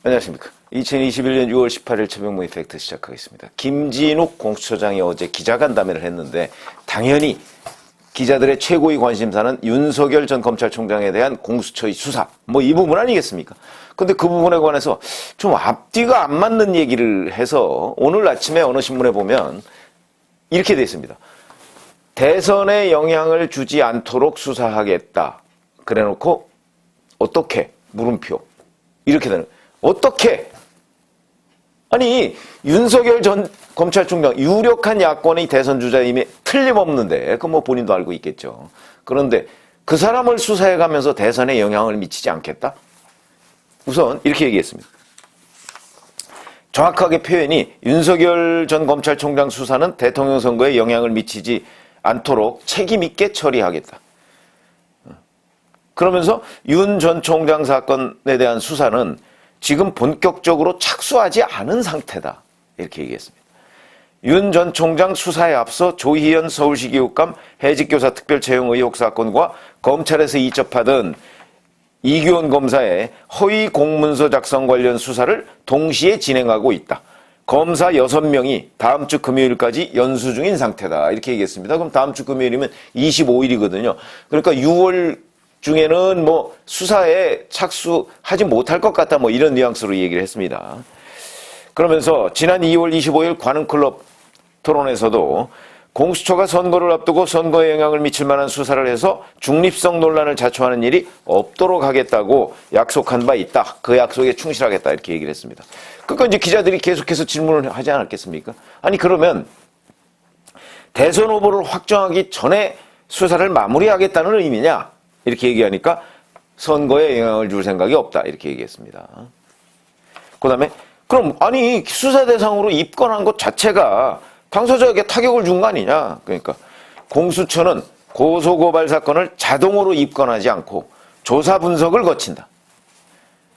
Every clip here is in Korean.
안녕하십니까. 2021년 6월 18일 최병무의 팩트 시작하겠습니다. 김진욱 공수처장이 어제 기자간담회를 했는데 당연히 기자들의 최고의 관심사는 윤석열 전 검찰총장에 대한 공수처의 수사 이 부분 아니겠습니까? 근데 그 부분에 관해서 좀 앞뒤가 안 맞는 얘기를 해서 오늘 아침에 어느 신문에 보면 이렇게 돼 있습니다. 대선에 영향을 주지 않도록 수사하겠다. 그래놓고 어떻게? 물음표. 이렇게 되는. 어떻게? 아니 윤석열 전 검찰총장 유력한 야권의 대선 주자임에 틀림없는데 그 본인도 알고 있겠죠. 그런데 그 사람을 수사해가면서 대선에 영향을 미치지 않겠다? 우선 이렇게 얘기했습니다. 정확하게 표현이 윤석열 전 검찰총장 수사는 대통령 선거에 영향을 미치지 않도록 책임 있게 처리하겠다. 그러면서 윤 전 총장 사건에 대한 수사는 지금 본격적으로 착수하지 않은 상태다. 이렇게 얘기했습니다. 윤 전 총장 수사에 앞서 조희연 서울시 교육감 해직교사 특별 채용 의혹 사건과 검찰에서 이첩하던 이규원 검사의 허위 공문서 작성 관련 수사를 동시에 진행하고 있다. 검사 6명이 다음 주 금요일까지 연수 중인 상태다. 이렇게 얘기했습니다. 그럼 다음 주 금요일이면 25일이거든요. 그러니까 6월 중에는 수사에 착수하지 못할 것 같다. 이런 뉘앙스로 얘기를 했습니다. 그러면서 지난 2월 25일 관훈클럽 토론에서도 공수처가 선거를 앞두고 선거에 영향을 미칠 만한 수사를 해서 중립성 논란을 자초하는 일이 없도록 하겠다고 약속한 바 있다. 그 약속에 충실하겠다. 이렇게 얘기를 했습니다. 그러니까 이제 기자들이 계속해서 질문을 하지 않았겠습니까? 아니 그러면 대선 후보를 확정하기 전에 수사를 마무리하겠다는 의미냐? 이렇게 얘기하니까 선거에 영향을 줄 생각이 없다. 이렇게 얘기했습니다. 그 다음에 그럼 아니 수사 대상으로 입건한 것 자체가 당사자에게 타격을 준 거 아니냐. 그러니까 공수처는 고소고발 사건을 자동으로 입건하지 않고 조사 분석을 거친다.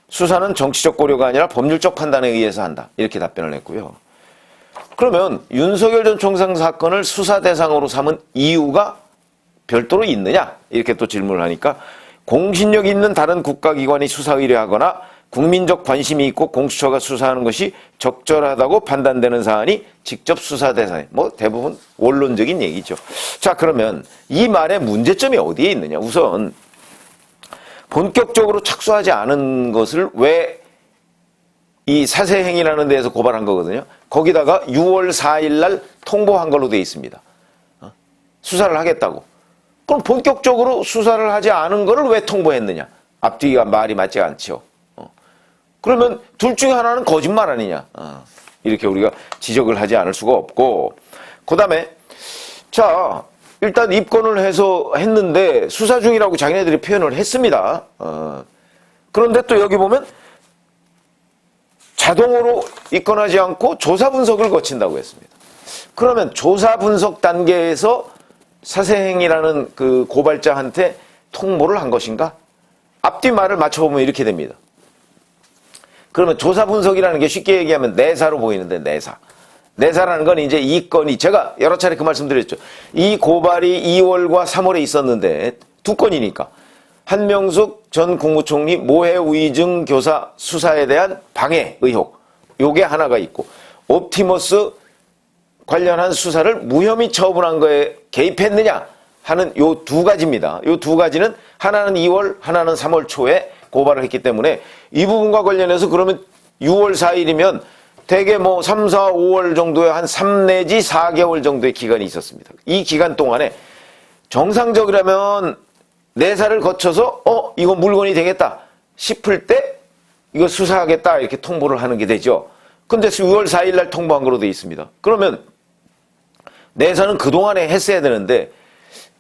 수사는 정치적 고려가 아니라 법률적 판단에 의해서 한다. 이렇게 답변을 했고요. 그러면 윤석열 전 총장 사건을 수사 대상으로 삼은 이유가 별도로 있느냐? 이렇게 또 질문을 하니까 공신력 있는 다른 국가기관이 수사 의뢰하거나 국민적 관심이 있고 공수처가 수사하는 것이 적절하다고 판단되는 사안이 직접 수사 대상에 대부분 원론적인 얘기죠. 자 그러면 이 말의 문제점이 어디에 있느냐? 우선 본격적으로 착수하지 않은 것을 왜 이 사세행위라는 데에서 고발한 거거든요. 거기다가 6월 4일 날 통보한 걸로 돼 있습니다. 수사를 하겠다고. 그럼 본격적으로 수사를 하지 않은 거를 왜 통보했느냐? 앞뒤가 말이 맞지 않죠. 그러면 둘 중에 하나는 거짓말 아니냐? 이렇게 우리가 지적을 하지 않을 수가 없고, 그 다음에 자 일단 입건을 해서 했는데 수사 중이라고 자기네들이 표현을 했습니다. 그런데 또 여기 보면 자동으로 입건하지 않고 조사 분석을 거친다고 했습니다. 그러면 조사 분석 단계에서 사세행위라는 그 고발자한테 통보를 한 것인가? 앞뒤 말을 맞춰보면 이렇게 됩니다. 그러면 조사 분석이라는 게 쉽게 얘기하면 내사로 보이는데 내사라는 건 이제 이 건이 제가 여러 차례 그 말씀 드렸죠. 이 고발이 2월과 3월에 있었는데 두 건이니까 한명숙 전 국무총리 모해 위증 교사 수사에 대한 방해 의혹 요게 하나가 있고 옵티머스 관련한 수사를 무혐의 처분한 거에 개입했느냐 하는 요 두 가지입니다. 요 두 가지는 하나는 2월 하나는 3월 초에 고발을 했기 때문에 이 부분과 관련해서 그러면 6월 4일이면 대개 3, 4, 5월 정도의 한 3 내지 4개월 정도의 기간이 있었습니다. 이 기간 동안에 정상적이라면 내사를 거쳐서 이거 물건이 되겠다 싶을 때 이거 수사하겠다 이렇게 통보를 하는 게 되죠. 근데 6월 4일 날 통보한 거로 되어 있습니다. 그러면 내사는 그동안에 했어야 되는데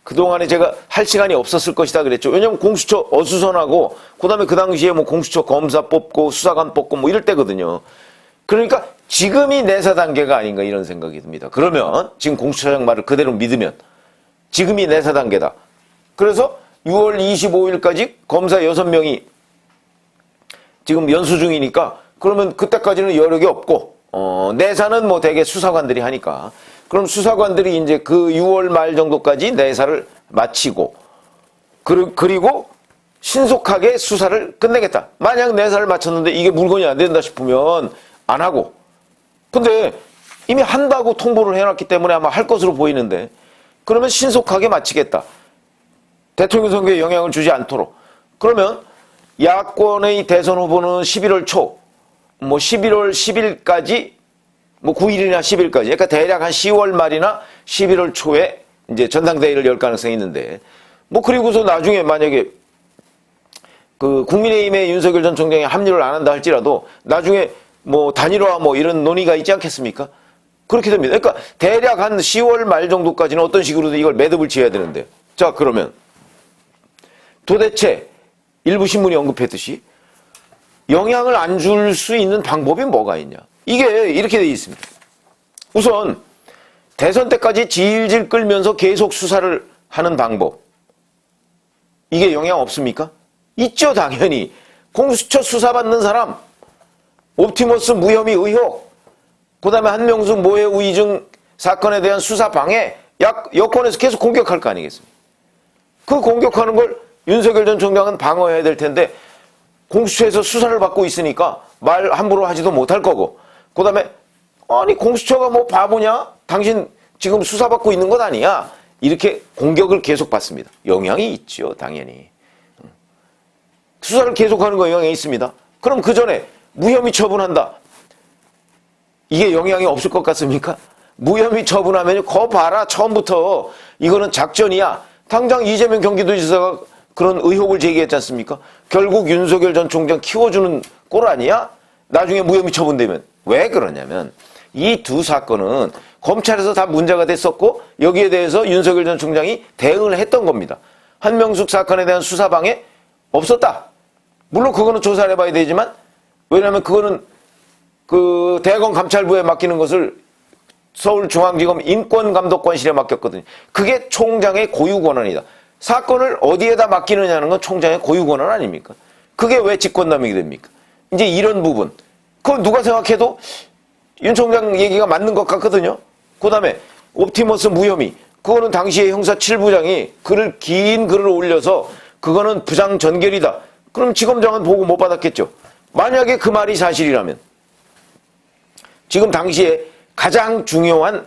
그동안에 제가 할 시간이 없었을 것이다 그랬죠. 왜냐면 공수처 어수선하고 그다음에 그 당시에 공수처 검사 뽑고 수사관 뽑고 이럴 때거든요. 그러니까 지금이 내사 단계가 아닌가 이런 생각이 듭니다. 그러면 지금 공수처장 말을 그대로 믿으면 지금이 내사 단계다. 그래서 6월 25일까지 검사 6명이 지금 연수 중이니까 그러면 그때까지는 여력이 없고 내사는 대개 수사관들이 하니까 그럼 수사관들이 이제 그 6월 말 정도까지 내사를 마치고 그리고 신속하게 수사를 끝내겠다. 만약 내사를 마쳤는데 이게 물건이 안 된다 싶으면 안 하고, 근데 이미 한다고 통보를 해놨기 때문에 아마 할 것으로 보이는데, 그러면 신속하게 마치겠다. 대통령 선거에 영향을 주지 않도록. 그러면 야권의 대선 후보는 11월 초, 11월 10일까지, 9일이나 10일까지, 그러니까 대략 한 10월 말이나 11월 초에 이제 전당대회를 열 가능성이 있는데, 그리고서 나중에 만약에 국민의힘의 윤석열 전 총장이 합류를 안 한다 할지라도 나중에 단일화 이런 논의가 있지 않겠습니까? 그렇게 됩니다. 그러니까 대략 한 10월 말 정도까지는 어떤 식으로든 이걸 매듭을 지어야 되는데, 자, 그러면 도대체 일부 신문이 언급했듯이 영향을 안 줄 수 있는 방법이 뭐가 있냐? 이게 이렇게 돼 있습니다. 우선 대선 때까지 질질 끌면서 계속 수사를 하는 방법, 이게 영향 없습니까? 있죠, 당연히. 공수처 수사받는 사람, 옵티머스 무혐의 의혹, 그 다음에 한명숙 모해 우의증 사건에 대한 수사 방해, 여권에서 계속 공격할 거 아니겠습니까? 그 공격하는 걸 윤석열 전 총장은 방어해야 될 텐데, 공수처에서 수사를 받고 있으니까 말 함부로 하지도 못할 거고, 그 다음에 아니 공수처가 바보냐? 당신 지금 수사받고 있는 것 아니야? 이렇게 공격을 계속 받습니다. 영향이 있죠, 당연히. 수사를 계속하는 거 영향이 있습니다. 그럼 그 전에 무혐의 처분한다. 이게 영향이 없을 것 같습니까? 무혐의 처분하면 거 봐라, 처음부터 이거는 작전이야. 당장 이재명 경기도지사가 그런 의혹을 제기했지 않습니까? 결국 윤석열 전 총장 키워주는 꼴 아니야? 나중에 무혐의 처분되면. 왜 그러냐면 이 두 사건은 검찰에서 다 문제가 됐었고, 여기에 대해서 윤석열 전 총장이 대응을 했던 겁니다. 한명숙 사건에 대한 수사방해 없었다. 물론 그거는 조사를 해봐야 되지만, 왜냐하면 그거는 대검 감찰부에 맡기는 것을 서울중앙지검 인권감독관실에 맡겼거든요. 그게 총장의 고유 권한이다. 사건을 어디에다 맡기느냐는 건 총장의 고유 권한 아닙니까? 그게 왜 직권남용이 됩니까? 이제 이런 부분, 그걸 누가 생각해도 윤 총장 얘기가 맞는 것 같거든요. 그 다음에 옵티머스 무혐의, 그거는 당시에 형사 7부장이 긴 글을 올려서 그거는 부장 전결이다. 그럼 지검장은 보고 못 받았겠죠. 만약에 그 말이 사실이라면 지금 당시에 가장 중요한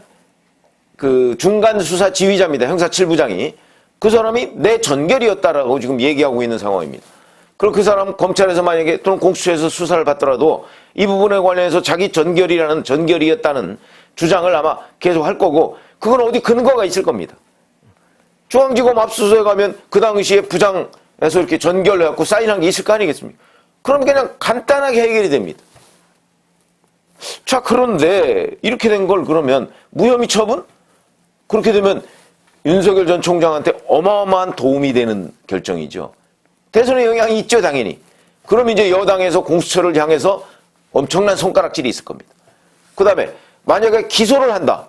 중간 수사 지휘자입니다. 형사 7부장이. 그 사람이 내 전결이었다라고 지금 얘기하고 있는 상황입니다. 그럼 그 사람 검찰에서 만약에 또는 공수처에서 수사를 받더라도 이 부분에 관련해서 자기 전결이었다는 주장을 아마 계속 할 거고, 그건 어디 근거가 있을 겁니다. 중앙지검 압수수색 가면 그 당시에 부장에서 이렇게 전결해갖고 사인한 게 있을 거 아니겠습니까? 그럼 그냥 간단하게 해결이 됩니다. 자, 그런데 이렇게 된 걸 그러면 무혐의 처분? 그렇게 되면 윤석열 전 총장한테 어마어마한 도움이 되는 결정이죠. 대선에 영향이 있죠, 당연히. 그럼 이제 여당에서 공수처를 향해서 엄청난 손가락질이 있을 겁니다. 그 다음에 만약에 기소를 한다.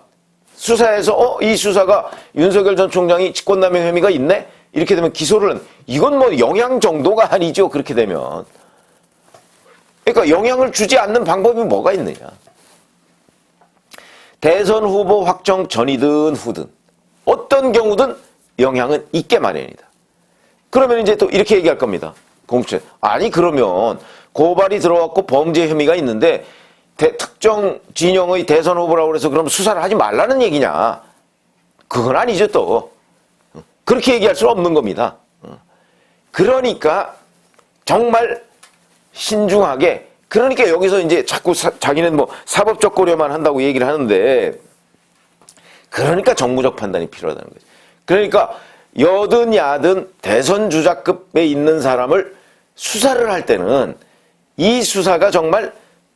수사에서 이 수사가 윤석열 전 총장이 직권남용 혐의가 있네? 이렇게 되면 기소를 이건 영향 정도가 아니죠, 그렇게 되면. 그러니까 영향을 주지 않는 방법이 뭐가 있느냐. 대선 후보 확정 전이든 후든 어떤 경우든 영향은 있게 마련이다. 그러면 이제 또 이렇게 얘기할 겁니다. 공수처. 아니 그러면 고발이 들어왔고 범죄 혐의가 있는데 특정 진영의 대선 후보라고 해서 그럼 수사를 하지 말라는 얘기냐. 그건 아니죠 또. 그렇게 얘기할 수는 없는 겁니다. 그러니까 정말 신중하게, 그러니까 여기서 이제 자꾸 자기는 사법적 고려만 한다고 얘기를 하는데, 그러니까 정무적 판단이 필요하다는 거죠. 그러니까 여든 야든 대선 주자급에 있는 사람을 수사를 할 때는 이 수사가 정말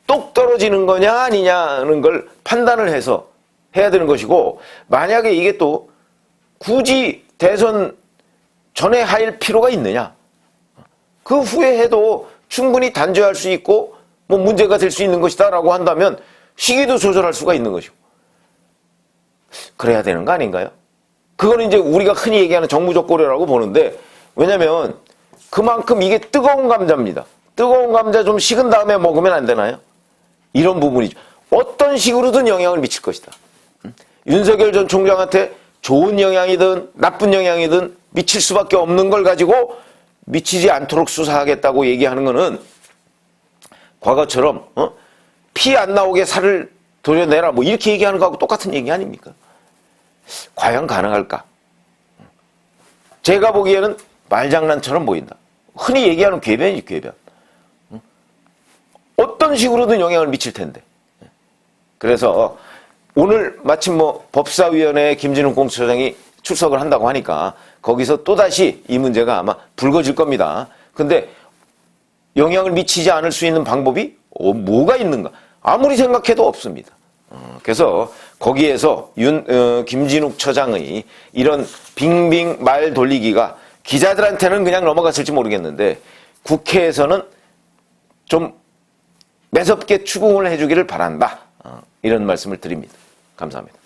똑 떨어지는 거냐 아니냐는 걸 판단을 해서 해야 되는 것이고, 만약에 이게 또 굳이 대선 전에 할 필요가 있느냐, 그 후에 해도 충분히 단죄할 수 있고 문제가 될 수 있는 것이다 라고 한다면 시기도 조절할 수가 있는 것이고, 그래야 되는 거 아닌가요? 그거는 이제 우리가 흔히 얘기하는 정무적 고려라고 보는데, 왜냐면 그만큼 이게 뜨거운 감자입니다. 뜨거운 감자 좀 식은 다음에 먹으면 안 되나요? 이런 부분이죠. 어떤 식으로든 영향을 미칠 것이다. 윤석열 전 총장한테 좋은 영향이든 나쁜 영향이든 미칠 수밖에 없는 걸 가지고 미치지 않도록 수사하겠다고 얘기하는 거는 과거처럼 피 안 나오게 살을 도려내라 뭐 이렇게 얘기하는 거하고 똑같은 얘기 아닙니까? 과연 가능할까? 제가 보기에는 말장난처럼 보인다. 흔히 얘기하는 궤변이지, 궤변. 어떤 식으로든 영향을 미칠 텐데. 그래서 오늘 마침 법사위원회에 김진욱 공수처장이 출석을 한다고 하니까 거기서 또다시 이 문제가 아마 불거질 겁니다. 근데 영향을 미치지 않을 수 있는 방법이 뭐가 있는가? 아무리 생각해도 없습니다. 그래서 거기에서 김진욱 처장의 이런 빙빙 말 돌리기가 기자들한테는 그냥 넘어갔을지 모르겠는데 국회에서는 좀 매섭게 추궁을 해주기를 바란다. 이런 말씀을 드립니다. 감사합니다.